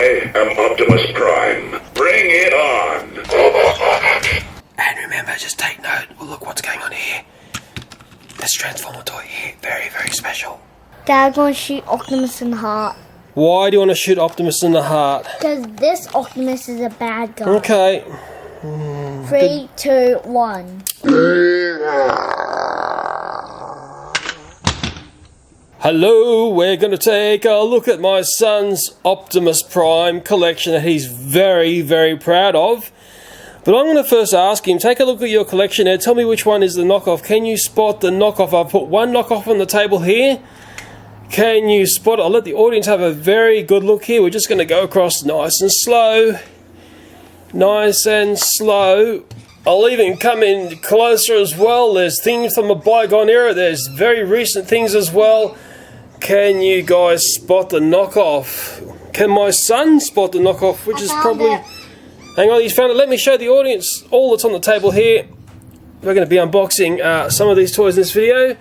I am Optimus Prime. Bring it on! And remember, just take note. Well, look what's going on here. This Transformer toy here, very, very special. Dad, I'm going to shoot Optimus in the heart. Why do you want to shoot Optimus in the heart? Because this Optimus is a bad guy. Okay. 3, 2, 1. Hello, we're going to take a look at my son's Optimus Prime collection that he's very, very proud of. But I'm going to first ask him, take a look at your collection there, tell me which one is the knockoff. Can you spot the knockoff? I've put one knockoff on the table here. Can you spot it? I'll let the audience have a very good look here. We're just going to go across nice and slow. Nice and slow. I'll even come in closer as well. There's things from a bygone era. There's very recent things as well. Can you guys spot the knockoff? Can my son spot the knockoff? Which is probably... Hang on, he's found it. Let me show the audience all that's on the table here. We're going to be unboxing some of these toys in this video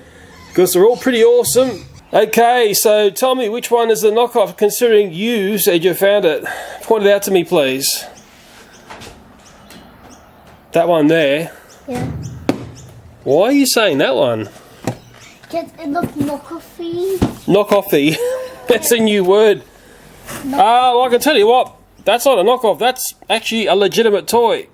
because they're all pretty awesome. Okay, so tell me which one is the knockoff, considering you said you found it. Point it out to me, please. That one there? Yeah. Why are you saying that one? Because it looks knockoffy. Knockoffy? That's a new word. Well, I can tell you what. That's not a knockoff. That's actually a legitimate toy.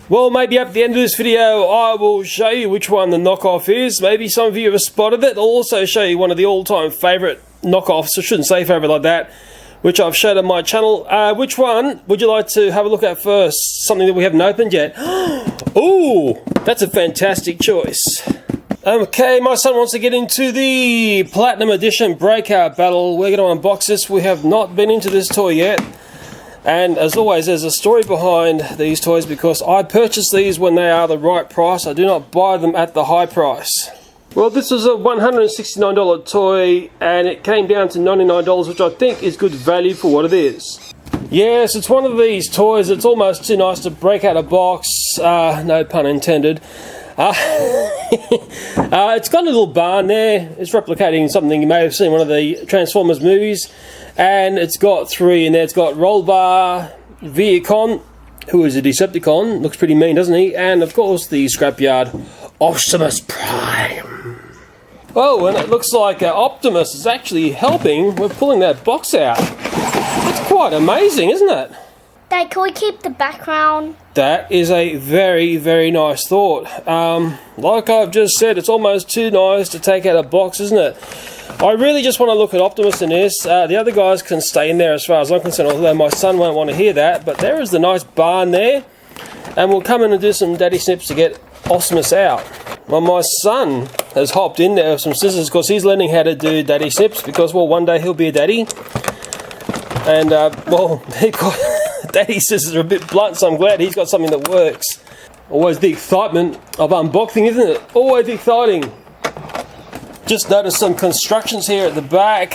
Well, maybe at the end of this video, I will show you which one the knockoff is. Maybe some of you have spotted it. I'll also show you one of the all-time favourite knockoffs. I shouldn't say favourite like that, which I've showed on my channel. Which one would you like to have a look at first? Something that we haven't opened yet. Ooh, that's a fantastic choice. Okay, my son wants to get into the Platinum Edition Breakout Battle. We're going to unbox this. We have not been into this toy yet. And as always, there's a story behind these toys because I purchase these when they are the right price. I do not buy them at the high price. Well, this was a $169 toy and it came down to $99, which I think is good value for what it is. Yes, it's one of these toys that's almost too nice to break out a box. No pun intended. It's got a little barn there. It's replicating something you may have seen in one of the Transformers movies. And it's got three in there. It's got Rollbar, Viacon, who is a Decepticon. Looks pretty mean, doesn't he? And of course the scrapyard, Optimus Prime. Oh, and it looks like Optimus is actually helping with pulling that box out. That's quite amazing, isn't it? Dad, can we keep the background? That is a very, very nice thought. Like I've just said, it's almost too nice to take out a box, isn't it? I really just want to look at Optimus in this. The other guys can stay in there as far as I'm concerned, although my son won't want to hear that. But there is the nice barn there. And we'll come in and do some daddy snips to get Optimus out. Well, my son has hopped in there with some scissors because he's learning how to do daddy snips because, well, one day he'll be a daddy. And, well, daddy scissors are a bit blunt, so I'm glad he's got something that works. Always the excitement of unboxing, isn't it? Always exciting. Just noticed some constructions here at the back.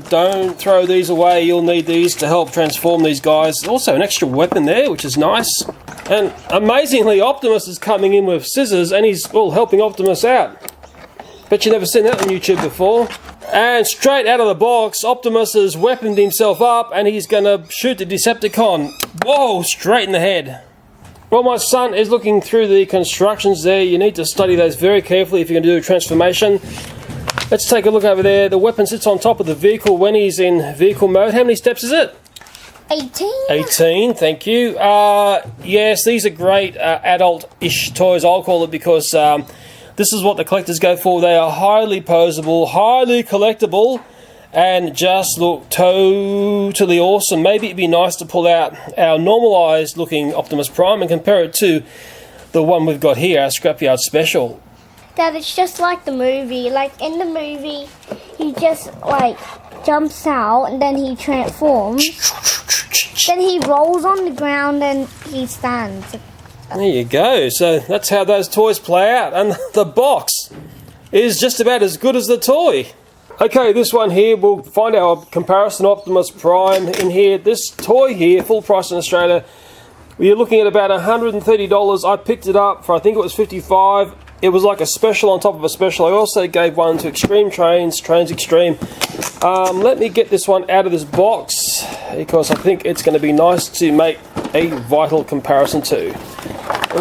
Don't throw these away. You'll need these to help transform these guys. Also an extra weapon there, which is nice. And amazingly, Optimus is coming in with scissors and he's, well, helping Optimus out. Bet you've never seen that on YouTube before. And straight out of the box, Optimus has weaponed himself up and he's going to shoot the Decepticon. Whoa, straight in the head. Well, my son is looking through the constructions there. You need to study those very carefully if you're going to do a transformation. Let's take a look over there. The weapon sits on top of the vehicle when he's in vehicle mode. How many steps is it? 18. 18, thank you. Yes, these are great adult-ish toys, I'll call it, because this is what the collectors go for. They are highly posable, highly collectible, and just look totally awesome. Maybe it'd be nice to pull out our normalised looking Optimus Prime and compare it to the one we've got here, our Scrapyard Special. Dad, it's just like the movie. Like in the movie, he just like jumps out and then he transforms. Then he rolls on the ground and he stands. There you go. So that's how those toys play out. And the box is just about as good as the toy. Okay, this one here, we'll find our comparison Optimus Prime in here. This toy here, full price in Australia, you're looking at about $130. I picked it up for, I think it was $55. it was like a special on top of a special. I also gave one to Extreme Trains Extreme. Let me get this one out of this box because I think it's going to be nice to make a vital comparison to.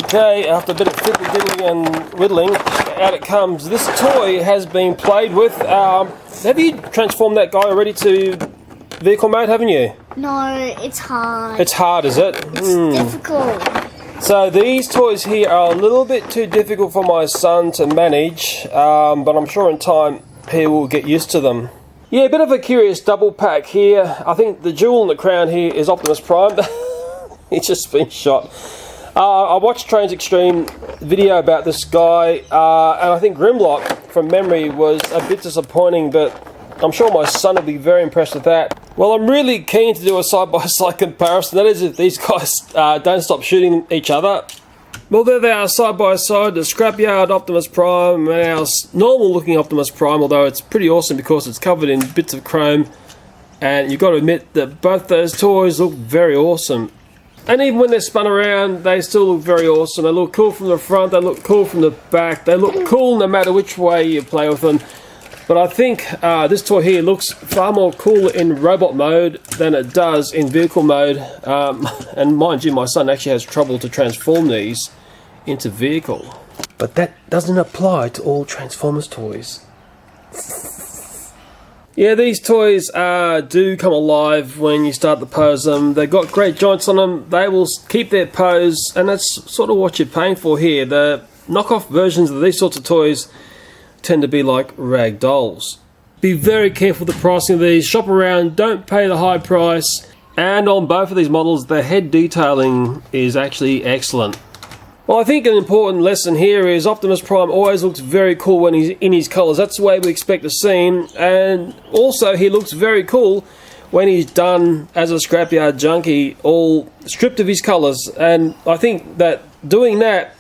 Okay, after a bit of fiddly-diddling and whittling, out it comes. This toy has been played with. Have you transformed that guy already to vehicle mode, haven't you? No, it's hard. It's hard, is it? It's difficult. So these toys here are a little bit too difficult for my son to manage, but I'm sure in time he will get used to them. Yeah, a bit of a curious double pack here. I think the jewel in the crown here is Optimus Prime. He's just been shot. I watched Trains Extreme video about this guy, and I think Grimlock, from memory, was a bit disappointing, but I'm sure my son will be very impressed with that. Well, I'm really keen to do a side-by-side comparison. That is, if these guys don't stop shooting each other. Well, there they are, side-by-side, the Scrapyard Optimus Prime and our normal-looking Optimus Prime, although it's pretty awesome because it's covered in bits of chrome. And you've got to admit that both those toys look very awesome. And even when they're spun around, they still look very awesome. They look cool from the front, they look cool from the back. They look cool no matter which way you play with them. But I think this toy here looks far more cool in robot mode than it does in vehicle mode. And mind you, my son actually has trouble to transform these into vehicle. But that doesn't apply to all Transformers toys. Yeah, these toys do come alive when you start to pose them. They've got great joints on them. They will keep their pose, and that's sort of what you're paying for here. The knockoff versions of these sorts of toys tend to be like rag dolls. Be very careful with the pricing of these. Shop around, don't pay the high price. And on both of these models, the head detailing is actually excellent. Well, I think an important lesson here is Optimus Prime always looks very cool when he's in his colours. That's the way we expect to see him. And also, he looks very cool when he's done as a scrapyard junkie, all stripped of his colours. And I think that doing that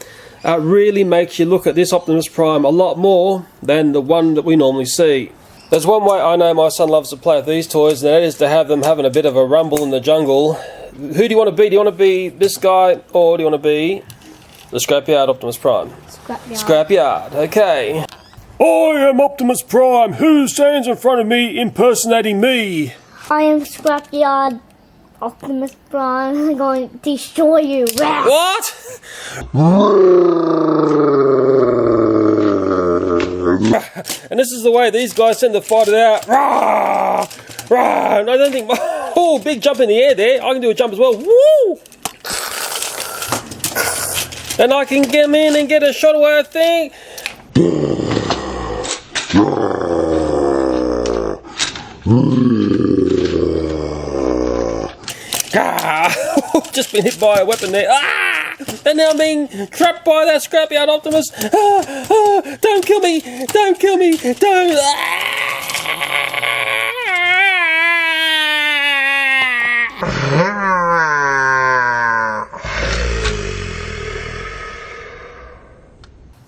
really makes you look at this Optimus Prime a lot more than the one that we normally see. There's one way I know my son loves to play with these toys, and that is to have them having a bit of a rumble in the jungle. Who do you want to be? Do you want to be this guy, or do you want to be the Scrapyard Optimus Prime? Scrapyard, okay. I am Optimus Prime. Who stands in front of me impersonating me? I am Scrapyard Optimus Prime. I'm going to destroy you. What? And this is the way these guys tend to fight it out. And I don't think... Oh, big jump in the air there. I can do a jump as well. Woo! And I can get him in and get a shot away, I think. Just been hit by a weapon there. And now I'm being trapped by that Scrapyard Optimus. Don't kill me! Don't kill me! Don't!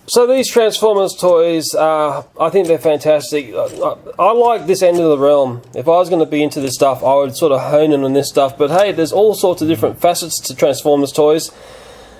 So these Transformers toys, I think they're fantastic. I like this end of the realm. If I was going to be into this stuff, I would sort of hone in on this stuff. But hey, there's all sorts of different facets to Transformers toys.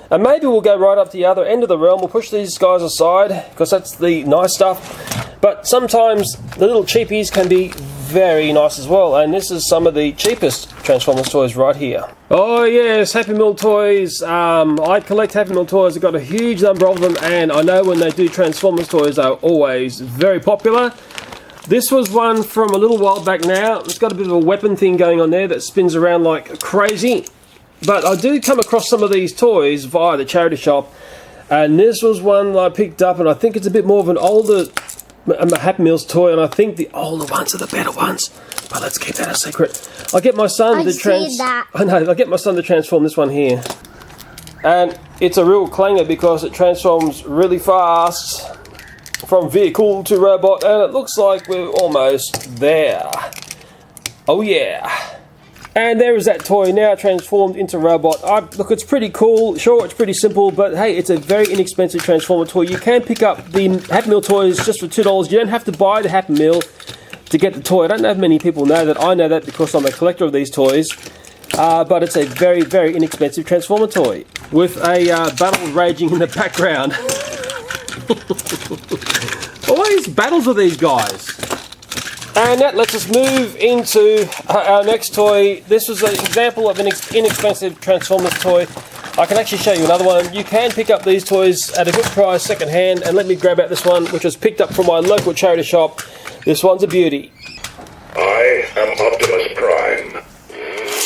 And maybe we'll go right up to the other end of the realm. We'll push these guys aside, because that's the nice stuff. But sometimes the little cheapies can be very nice as well. And this is some of the cheapest Transformers toys right here. Oh yes, Happy Meal toys. I collect Happy Meal toys. I've got a huge number of them, and I know when they do Transformers toys, they're always very popular. This was one from a little while back now. It's got a bit of a weapon thing going on there that spins around like crazy. But I do come across some of these toys via the charity shop, and this was one that I picked up, and I think it's a bit more of an older Happy Meals toy, and I think the older ones are the better ones. But let's keep that a secret. I'll get my son I'll get my son to transform this one here. And it's a real clanger because it transforms really fast from vehicle to robot, and it looks like we're almost there. Oh yeah. And there is that toy now transformed into robot. Look, it's pretty cool. Sure, it's pretty simple, but hey, it's a very inexpensive Transformer toy. You can pick up the Happy Meal toys just for $2. You don't have to buy the Happy Meal to get the toy. I don't know if many people know that. I know that because I'm a collector of these toys. But it's a very, very inexpensive Transformer toy with a battle raging in the background. Always battles with these guys. And that lets us move into our next toy. This was an example of an inexpensive Transformers toy. I can actually show you another one. You can pick up these toys at a good price, second hand, and let me grab out this one, which was picked up from my local charity shop. This one's a beauty. I am Optimus Prime.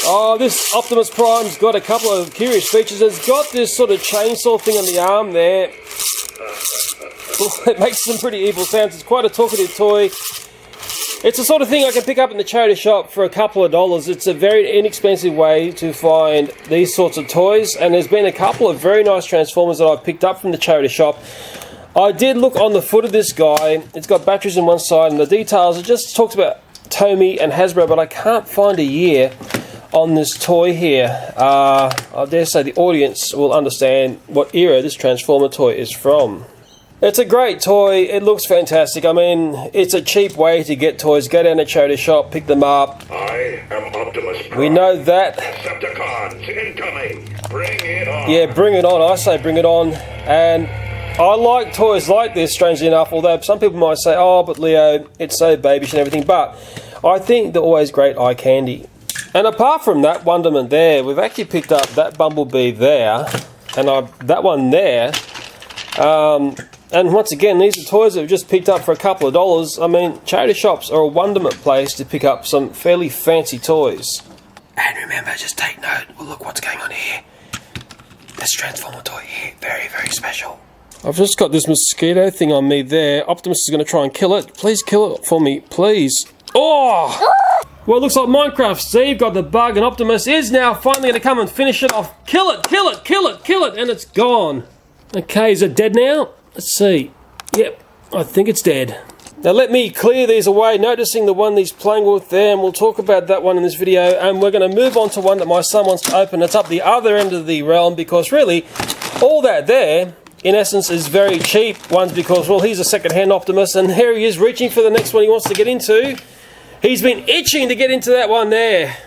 Oh, this Optimus Prime's got a couple of curious features. It's got this sort of chainsaw thing on the arm there. It makes some pretty evil sounds. It's quite a talkative toy. It's the sort of thing I can pick up in the charity shop for a couple of dollars. It's a very inexpensive way to find these sorts of toys, and there's been a couple of very nice Transformers that I've picked up from the charity shop. I did look on the foot of this guy. It's got batteries on one side, and the details, it just talks about Tomay and Hasbro, but I can't find a year on this toy here. I dare say the audience will understand what era this Transformer toy is from. It's a great toy. It looks fantastic. I mean, it's a cheap way to get toys. Go down to a charity shop, pick them up. I am Optimus Prime. We know that. Decepticons incoming. Bring it on. Yeah, bring it on. I say bring it on. And I like toys like this, strangely enough, although some people might say, oh, but Leo, it's so babyish and everything. But I think they're always great eye candy. And apart from that wonderment there, we've actually picked up that Bumblebee there, and that one there. And once again, these are toys that we've just picked up for a couple of dollars. I mean, charity shops are a wonderment place to pick up some fairly fancy toys. And remember, just take note. Well, look what's going on here. This Transformer toy here, very, very special. I've just got this mosquito thing on me there. Optimus is going to try and kill it. Please kill it for me, please. Oh! Well, it looks like Minecraft Steve got the bug, and Optimus is now finally going to come and finish it off. Kill it, kill it, kill it, kill it, and it's gone. Okay, is it dead now? Let's see. Yep, I think it's dead. Now let me clear these away, noticing the one he's playing with there, and we'll talk about that one in this video, and we're going to move on to one that my son wants to open. It's up the other end of the realm, because really, all that there, in essence, is very cheap ones, because, well, he's a second-hand Optimus, and here he is reaching for the next one he wants to get into. He's been itching to get into that one there.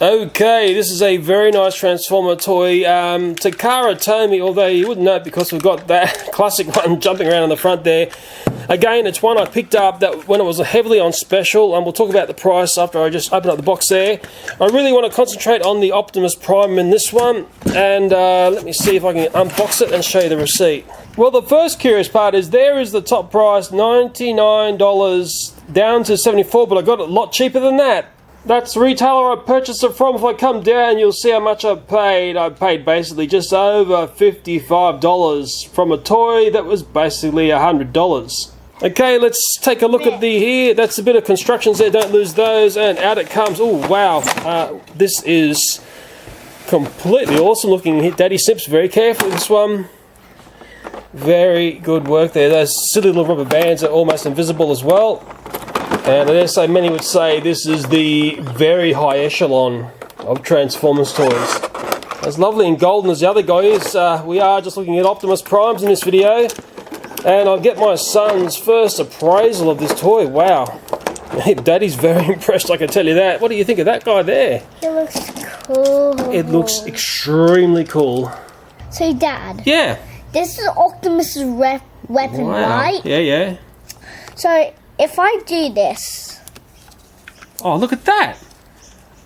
Okay, this is a very nice Transformer toy. Takara Tomay, although you wouldn't know it because we've got that classic one jumping around on the front there. Again, it's one I picked up that when it was heavily on special, and we'll talk about the price after I just open up the box there. I really want to concentrate on the Optimus Prime in this one, and let me see if I can unbox it and show you the receipt. Well, the first curious part is there is the top price, $99 down to $74, but I got it a lot cheaper than that. That's the retailer I purchased it from. If I come down, you'll see how much I paid. I paid basically just over $55 from a toy that was basically $100. Okay, let's take a look at the here. That's a bit of constructions there, don't lose those. And out it comes. Oh, wow. This is completely awesome looking. Daddy Sips very carefully this one. Very good work there. Those silly little rubber bands are almost invisible as well. And I dare say many would say this is the very high echelon of Transformers toys. As lovely and golden as the other guy is, we are just looking at Optimus Primes in this video. And I'll get my son's first appraisal of this toy. Wow. Daddy's very impressed, I can tell you that. What do you think of that guy there? It looks cool. It looks extremely cool. So, Dad. Yeah. This is Optimus's weapon, right? Yeah, yeah. So, if I do this... Oh, look at that.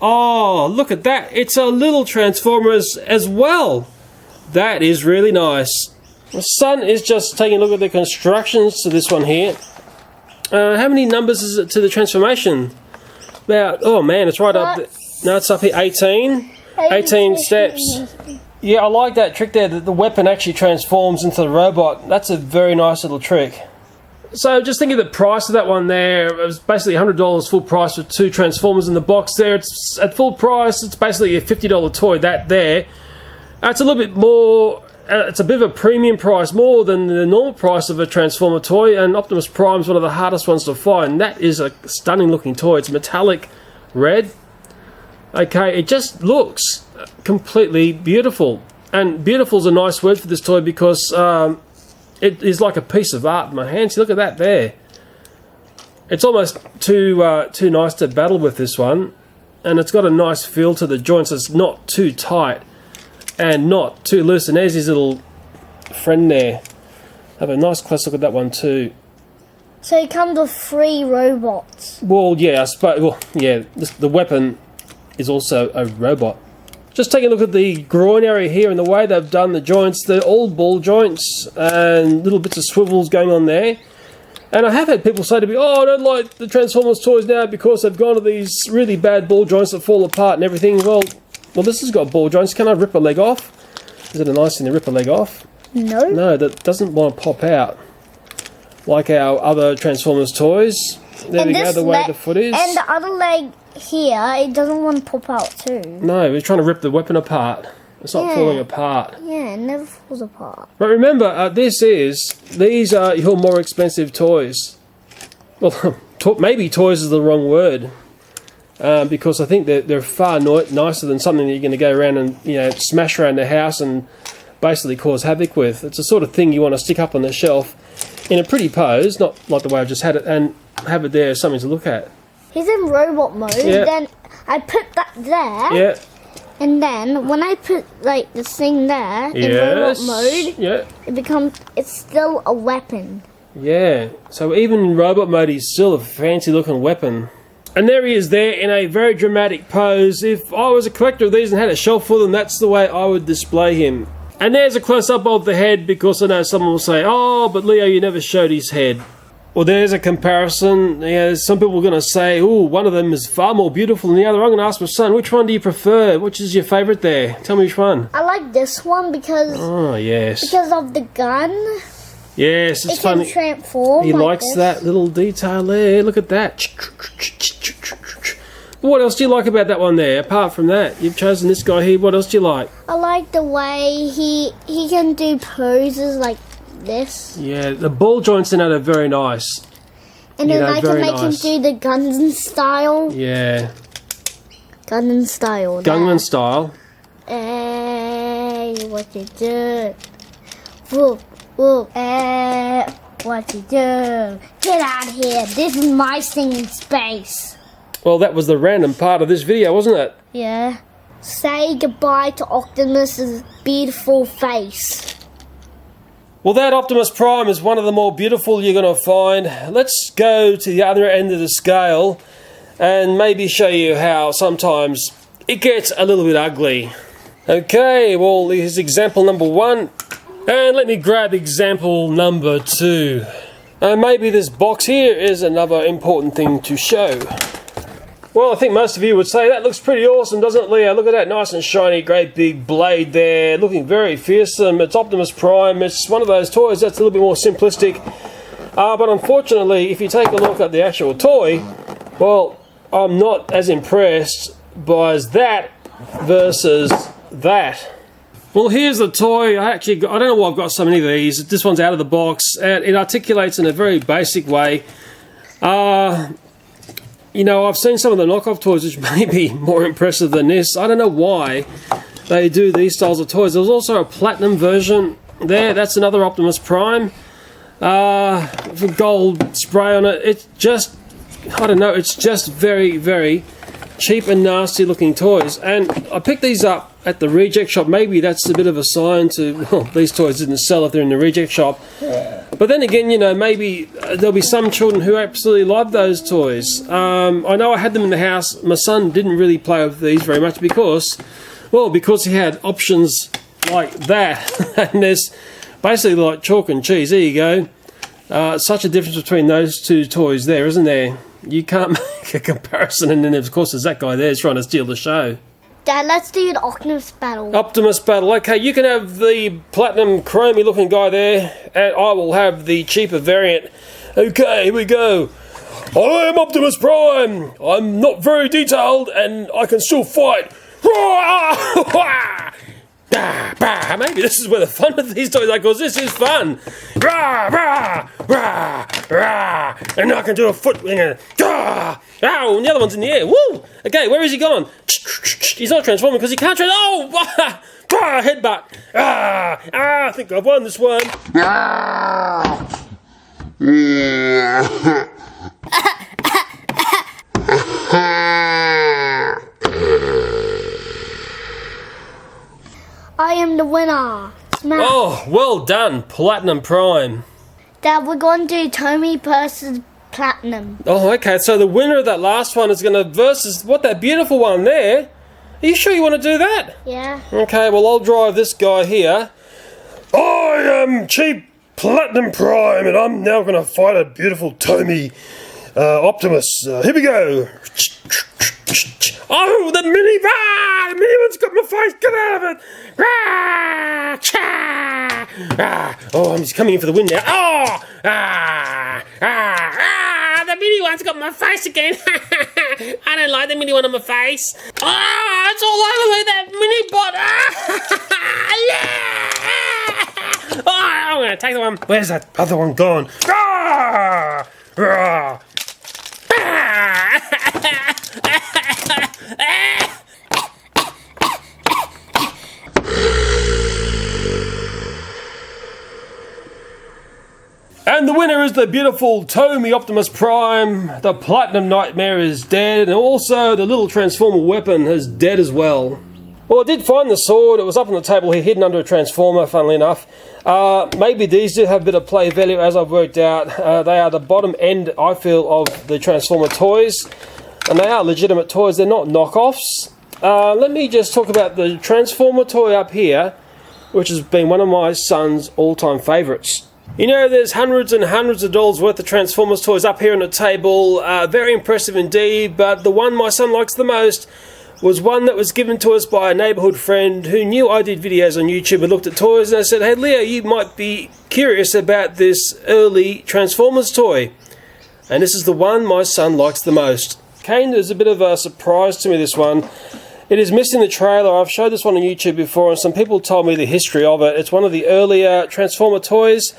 Oh, look at that. It's a little Transformers as well. That is really nice. My son is just taking a look at the constructions to this one here. How many numbers is it to the transformation? About, oh man, it's right up. No, it's up here. 18. 18 steps. Yeah, I like that trick there, that the weapon actually transforms into the robot. That's a very nice little trick. So just thinking of the price of that one there, it was basically $100 full price for 2 Transformers in the box there. It's at full price, it's basically a $50 toy, that there. It's a little bit more, it's a bit of a premium price, more than the normal price of a Transformer toy, and Optimus Prime is one of the hardest ones to find. That is a stunning looking toy. It's metallic red. Okay, it just looks completely beautiful. And beautiful is a nice word for this toy because it is like a piece of art in my hands. Look at that there. It's almost too nice to battle with this one. And it's got a nice feel to the joints. It's not too tight and not too loose. And there's his little friend there. Have a nice close look at that one too. So it comes with 3 robots. Well, yeah, I suppose. Well, yeah, the weapon is also a robot. Just take a look at the groin area here and the way they've done the joints. They're all ball joints and little bits of swivels going on there. And I have had people say to me, oh, I don't like the Transformers toys now because they've gone to these really bad ball joints that fall apart and everything. Well, this has got ball joints. Can I rip a leg off? Is it a nice thing to rip a leg off? No. No, that doesn't want to pop out. Like our other Transformers toys. There we go, the way the foot is. And the other leg here, it doesn't want to pop out too. No, we're trying to rip the weapon apart. It's not falling apart. Yeah, it never falls apart. But remember, these are your more expensive toys. Well, maybe toys is the wrong word. Because I think they're far nicer than something that you're going to go around and smash around the house and basically cause havoc with. It's the sort of thing you want to stick up on the shelf in a pretty pose, not like the way I've just had it, and have it there as something to look at. He's in robot mode, then I put that there. Yeah. And then when I put like this thing there in robot mode, it's still a weapon. Yeah. So even in robot mode, he's still a fancy looking weapon. And there he is there in a very dramatic pose. If I was a collector of these and had a shelf full of them, that's the way I would display him. And there's a close-up of the head, because I know someone will say, oh, but Leo, you never showed his head. Well, there's a comparison. Some people are going to say, oh, one of them is far more beautiful than the other. I'm going to ask my son, which one do you prefer? Which is your favourite there? Tell me which one. I like this one because... Oh, yes. Because of the gun. Yes, it's funny. It can transform. He likes that little detail there. Look at that. What else do you like about that one there? Apart from that, you've chosen this guy here. What else do you like? I like the way he can do poses like this. Yeah, the ball joints in it are very nice. And then I can make him do the Gundam style. Yeah. Gundam style. Gunman style. Hey, what you do? Whoop, whoop. Hey, what you do? Get out of here. This is my singing space. Well, that was the random part of this video, wasn't it? Yeah. Say goodbye to Optimus's beautiful face. Well, that Optimus Prime is one of the more beautiful you're going to find. Let's go to the other end of the scale and maybe show you how sometimes it gets a little bit ugly. Okay, well, here's example number 1. And let me grab example number 2. And maybe this box here is another important thing to show. Well, I think most of you would say that looks pretty awesome, doesn't it, Leo? Look at that nice and shiny, great big blade there, looking very fearsome. It's Optimus Prime. It's one of those toys that's a little bit more simplistic. But unfortunately, if you take a look at the actual toy, well, I'm not as impressed by that versus that. Well, here's the toy. I don't know why I've got so many of these. This one's out of the box, and it articulates in a very basic way. You know, I've seen some of the knockoff toys which may be more impressive than this. I don't know why they do these styles of toys. There's also a platinum version there. That's another Optimus Prime. With gold spray on it. It's just, I don't know, it's just very, very cheap and nasty looking toys. And I picked these up at the reject shop. Maybe that's a bit of a sign to, well, these toys didn't sell if they're in the reject shop. But then again, you know, maybe there'll be some children who absolutely love those toys. I know I had them in the house. My son didn't really play with these very much because he had options like that. And there's basically like chalk and cheese. There you go. Such a difference between those two toys there, isn't there? You can't make a comparison. And then, of course, there's that guy there trying to steal the show. Dad, let's do the Optimus battle. Optimus battle. Okay, you can have the platinum chromey looking guy there, and I will have the cheaper variant. Okay, here we go. I am Optimus Prime. I'm not very detailed, and I can still fight. Maybe this is where the fun of these toys are, because this is fun. And I can do a foot winger. Ow, and the other one's in the air. Woo! Okay, where is he gone? He's not transforming because he can't transform. Oh! Headbutt. I think I've won this one. I am the winner. Smash. Oh, well done, Platinum Prime. Dad, we're going to do Tomay versus Platinum. Oh, okay, so the winner of that last one is going to versus, what, that beautiful one there? Are you sure you want to do that? Yeah. Okay, well, I'll drive this guy here. I am cheap Platinum Prime, and I'm now going to fight a beautiful Tomay Optimus. Here we go. Oh, the mini bar! The mini one's got my face. Get out of it! Rah! Cha! Ah! Oh, he's coming in for the win now. Oh! Ah! Ah! Ah! The mini one's got my face again. I don't like the mini one on my face. Ah! It's all over me, that mini bot. Ah! Oh, I'm gonna take the one. Where's that other one gone? Ah! Ah! And the winner is the beautiful Tomay Optimus Prime. The Platinum Nightmare is dead, and also the little Transformer weapon is dead as well. Well, I did find the sword. It was up on the table here, hidden under a Transformer, funnily enough. Maybe these do have a bit of play value, as I've worked out. They are the bottom end, I feel, of the Transformer toys. And they are legitimate toys. They're not knockoffs. Let me just talk about the Transformer toy up here, which has been one of my son's all-time favourites. You know, there's hundreds and hundreds of dollars worth of Transformers toys up here on the table. Very impressive indeed, but the one my son likes the most was one that was given to us by a neighbourhood friend who knew I did videos on YouTube and looked at toys, and I said, hey Leo, you might be curious about this early Transformers toy. And this is the one my son likes the most. Came as a bit of a surprise to me, this one. It is missing the trailer. I've showed this one on YouTube before, and some people told me the history of it. It's one of the earlier Transformer toys,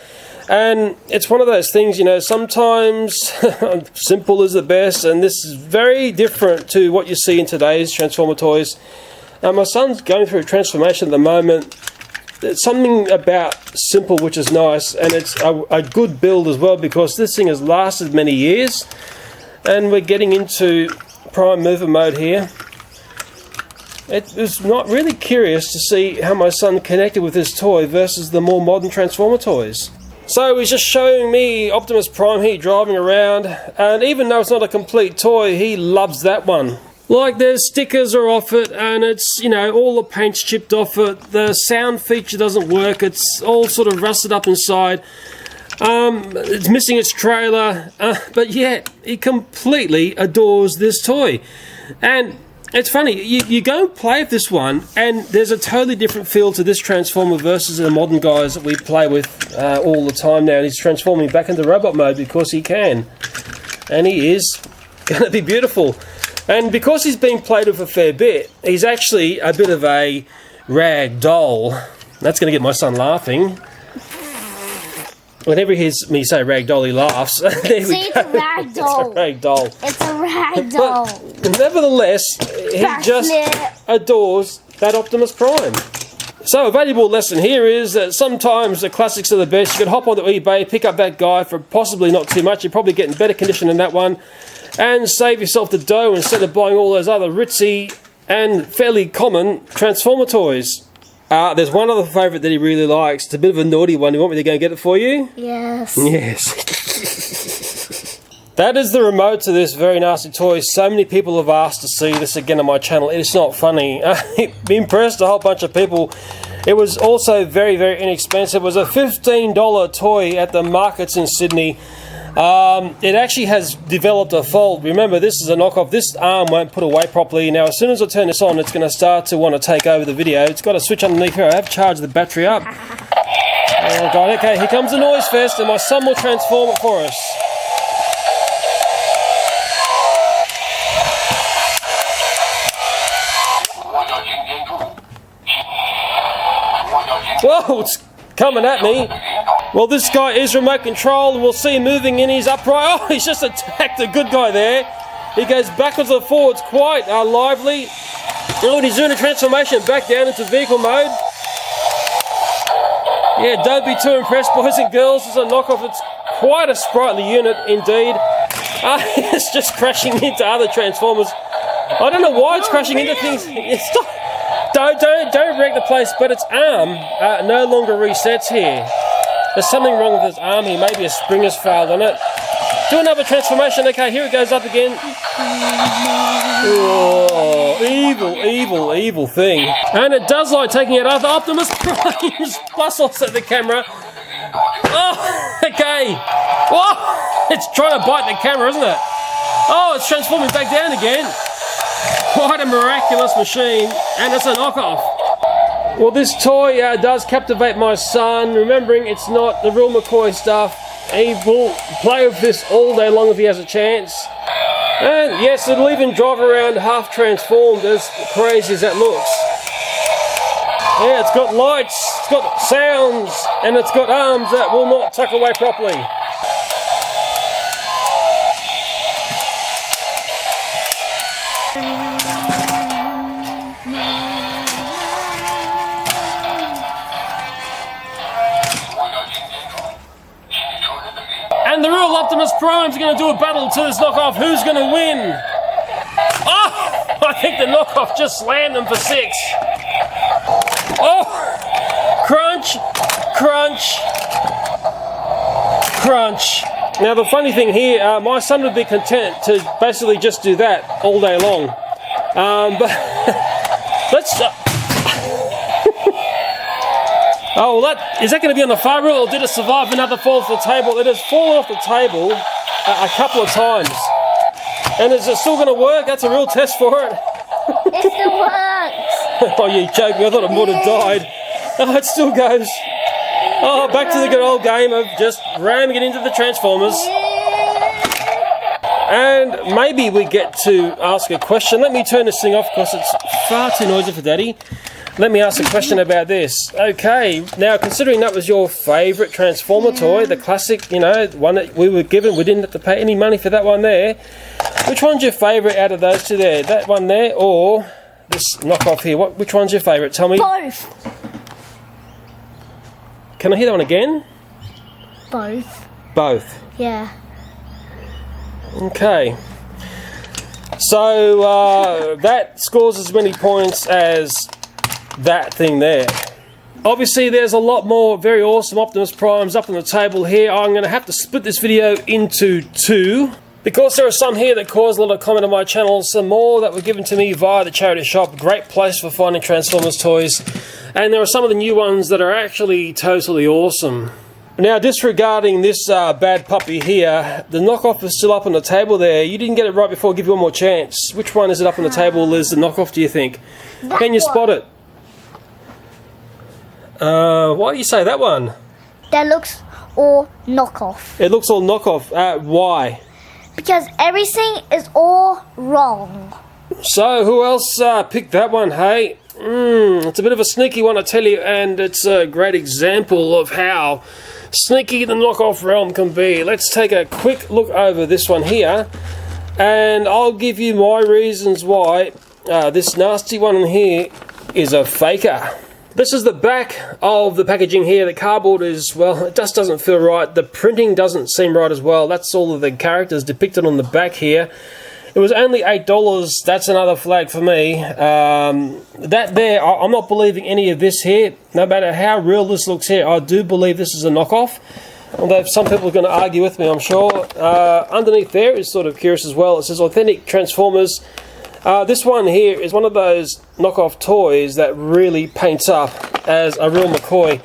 and it's one of those things, you know, sometimes simple is the best, and this is very different to what you see in today's Transformer toys. Now, my son's going through a transformation at the moment. There's something about simple which is nice, and it's a good build as well, because this thing has lasted many years, and we're getting into prime mover mode here. It was not really curious to see how my son connected with this toy versus the more modern Transformer toys. So he's just showing me Optimus Prime here driving around, and even though it's not a complete toy, he loves that one. Like, there's stickers are off it, and it's, you know, all the paint's chipped off it, the sound feature doesn't work, it's all sort of rusted up inside. It's missing its trailer, but yet he completely adores this toy. And it's funny, you go and play with this one, and there's a totally different feel to this Transformer versus the modern guys that we play with all the time now. And he's transforming back into robot mode because he can. And he is going to be beautiful. And because he's been played with a fair bit, he's actually a bit of a rag doll. That's going to get my son laughing. Whenever he hears me say rag doll, he laughs. There we go. It's a rag doll. It's a rag doll. It's a rag doll. But nevertheless, he just adores that Optimus Prime. So a valuable lesson here is that sometimes the classics are the best. You can hop onto eBay, pick up that guy for possibly not too much. You're probably getting better condition than that one, and save yourself the dough instead of buying all those other ritzy and fairly common Transformer toys. There's one other favourite that he really likes. It's a bit of a naughty one. You want me to go and get it for you? Yes. Yes. That is the remote to this very nasty toy. So many people have asked to see this again on my channel. It's not funny. It impressed a whole bunch of people. It was also very, very inexpensive. It was a $15 toy at the markets in Sydney. It actually has developed a fault. Remember, this is a knockoff. This arm won't put away properly. Now, as soon as I turn this on, it's going to start to want to take over the video. It's got a switch underneath here. I have charged the battery up. Oh, God. Okay, here comes the noise fest, and my son will transform it for us. Whoa, it's coming at me. Well, this guy is remote control, and we'll see him moving in his upright. Oh, he's just attacked the good guy there. He goes backwards and forwards quite lively. Oh, and he's doing a transformation back down into vehicle mode. Yeah, don't be too impressed, boys and girls. It's a knockoff. It's quite a sprightly unit indeed. It's just crashing into other Transformers. I don't know why it's crashing into things. Don't wreck the place, but its arm no longer resets here. There's something wrong with its arm here. Maybe a spring has failed on it. Do another transformation. Okay, here it goes up again. Oh, evil thing. And it does like taking out other Optimus Primes, plus also the camera. Oh, okay. Whoa, it's trying to bite the camera, isn't it? Oh, it's transforming back down again. Quite a miraculous machine, and it's a knockoff. Well, this toy does captivate my son, remembering it's not the real McCoy stuff. He will play with this all day long if he has a chance. And yes, it'll even drive around half transformed, as crazy as that looks. Yeah, it's got lights, it's got sounds, and it's got arms that will not tuck away properly. And the real Optimus Prime's going to do a battle to this knockoff. Who's going to win? Oh! I think the knockoff just slammed him for 6. Oh! Crunch! Crunch! Crunch! Now the funny thing here, my son would be content to basically just do that all day long. But let's... Oh, well, is that going to be on the far wheel, or did it survive another fall off the table? It has fallen off the table a couple of times. And is it still going to work? That's a real test for it. It still works. Oh, you joking. I thought it would have died. Oh, it still goes. Oh, back to the good old game of just ramming it into the Transformers. And maybe we get to ask a question. Let me turn this thing off because it's far too noisy for Daddy. Let me ask a question about this. Okay, now considering that was your favourite Transformer toy, the classic, you know, one that we were given, we didn't have to pay any money for that one there. Which one's your favourite out of those two there? That one there or this knockoff here? Which one's your favourite? Tell me. Both. Can I hear that one again? Both. Both. Yeah. Okay. So that scores as many points as that thing there. Obviously there's a lot more very awesome Optimus Primes up on the table here. I'm going to have to split this video into 2 because there are some here that caused a lot of comment on my channel, some more that were given to me via the charity shop. Great place for finding Transformers toys, and there are some of the new ones that are actually totally awesome. Now, disregarding this bad puppy here, the knockoff is still up on the table there. You didn't get it right before. I'll give you one more chance. Which one is it up on the table is the knockoff, do you think? Can you spot it? Why do you say that one? That looks all knockoff. It looks all knockoff. Why? Because everything is all wrong. So, who else picked that one, hey? It's a bit of a sneaky one, I tell you, and it's a great example of how sneaky the knockoff realm can be. Let's take a quick look over this one here, and I'll give you my reasons why this nasty one in here is a faker. This is the back of the packaging here. The cardboard is, well, it just doesn't feel right. The printing doesn't seem right as well. That's all of the characters depicted on the back here. It was only $8. That's another flag for me. That there, I'm not believing any of this here. No matter how real this looks here, I do believe this is a knockoff. Although some people are going to argue with me, I'm sure. Underneath there is sort of curious as well. It says authentic Transformers. This one here is one of those knockoff toys that really paints up as a real McCoy.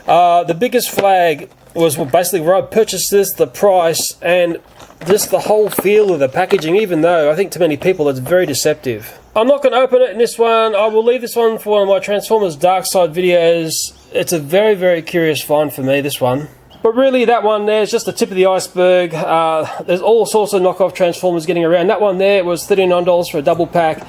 The biggest flag was basically where I purchased this, the price, and just the whole feel of the packaging, even though I think to many people it's very deceptive. I'm not going to open it in this one. I will leave this one for one of my Transformers Dark Side videos. It's a very, very curious find for me, this one. But really, that one there is just the tip of the iceberg. There's all sorts of knockoff Transformers getting around. That one there was $39 for a double pack.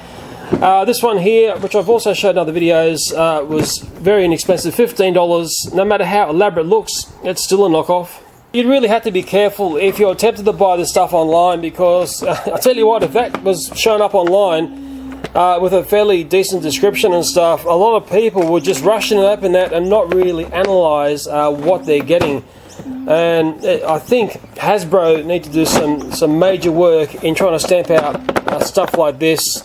This one here, which I've also showed in other videos, was very inexpensive, $15. No matter how elaborate it looks, it's still a knockoff. You'd really have to be careful if you're tempted to buy this stuff online, because I tell you what, if that was shown up online with a fairly decent description and stuff, a lot of people would just rush in and open that and not really analyse what they're getting. And I think Hasbro need to do some major work in trying to stamp out stuff like this,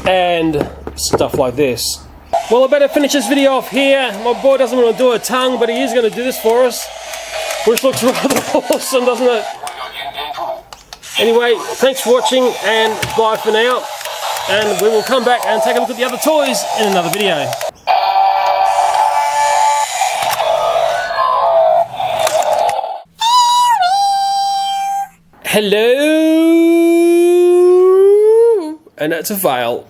and stuff like this. Well, I better finish this video off here. My boy doesn't want to do a tongue, but he is going to do this for us, which looks rather awesome, doesn't it? Anyway, thanks for watching, and bye for now. And we will come back and take a look at the other toys in another video. Hello, and that's a fail.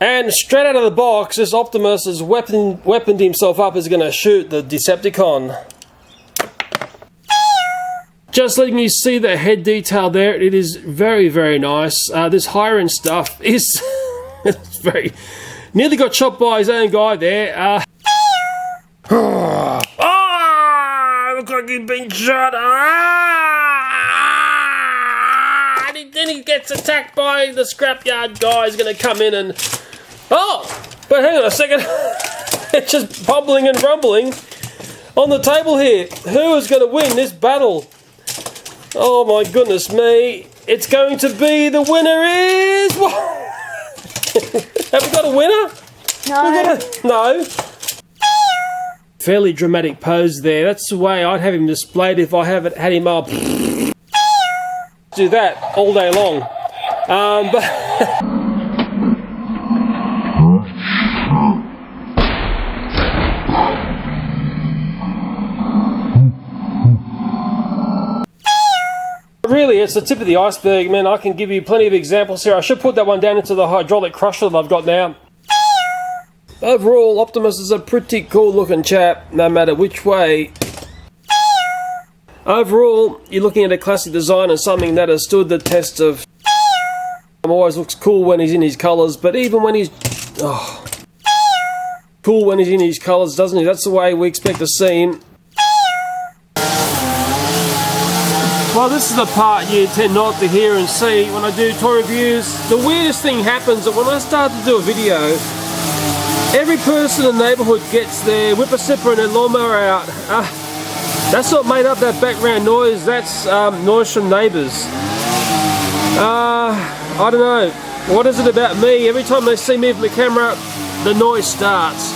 And straight out of the box, this Optimus has weaponed himself up, is going to shoot the Decepticon. Just letting you see the head detail there. It is very, very nice. This higher end stuff is it's very nearly got shot by his own guy there. Looks like he's been shot. And then he gets attacked by the scrapyard guy. He's going to come in and but hang on a second. It's just bubbling and rumbling on the table here. Who is going to win this battle? Oh my goodness me. It's going to be, the winner is... Have we got a winner? No. No. Fairly dramatic pose there. That's the way I'd have him displayed if I haven't had him up. Do that all day long. But... Really, it's the tip of the iceberg, man. I can give you plenty of examples here. I should put that one down into the hydraulic crusher that I've got now. Overall, Optimus is a pretty cool looking chap, no matter which way. Overall, you're looking at a classic design and something that has stood the test of... Always looks cool when he's in his colours, but even when he's... cool when he's in his colours, doesn't he? That's the way we expect to see him. Well, this is the part you tend not to hear and see when I do toy reviews. The weirdest thing happens that when I start to do a video, every person in the neighbourhood gets their whipper-sipper and their lawnmower out. That's not made up, that background noise. That's noise from neighbours. I don't know. What is it about me? Every time they see me with my camera, the noise starts.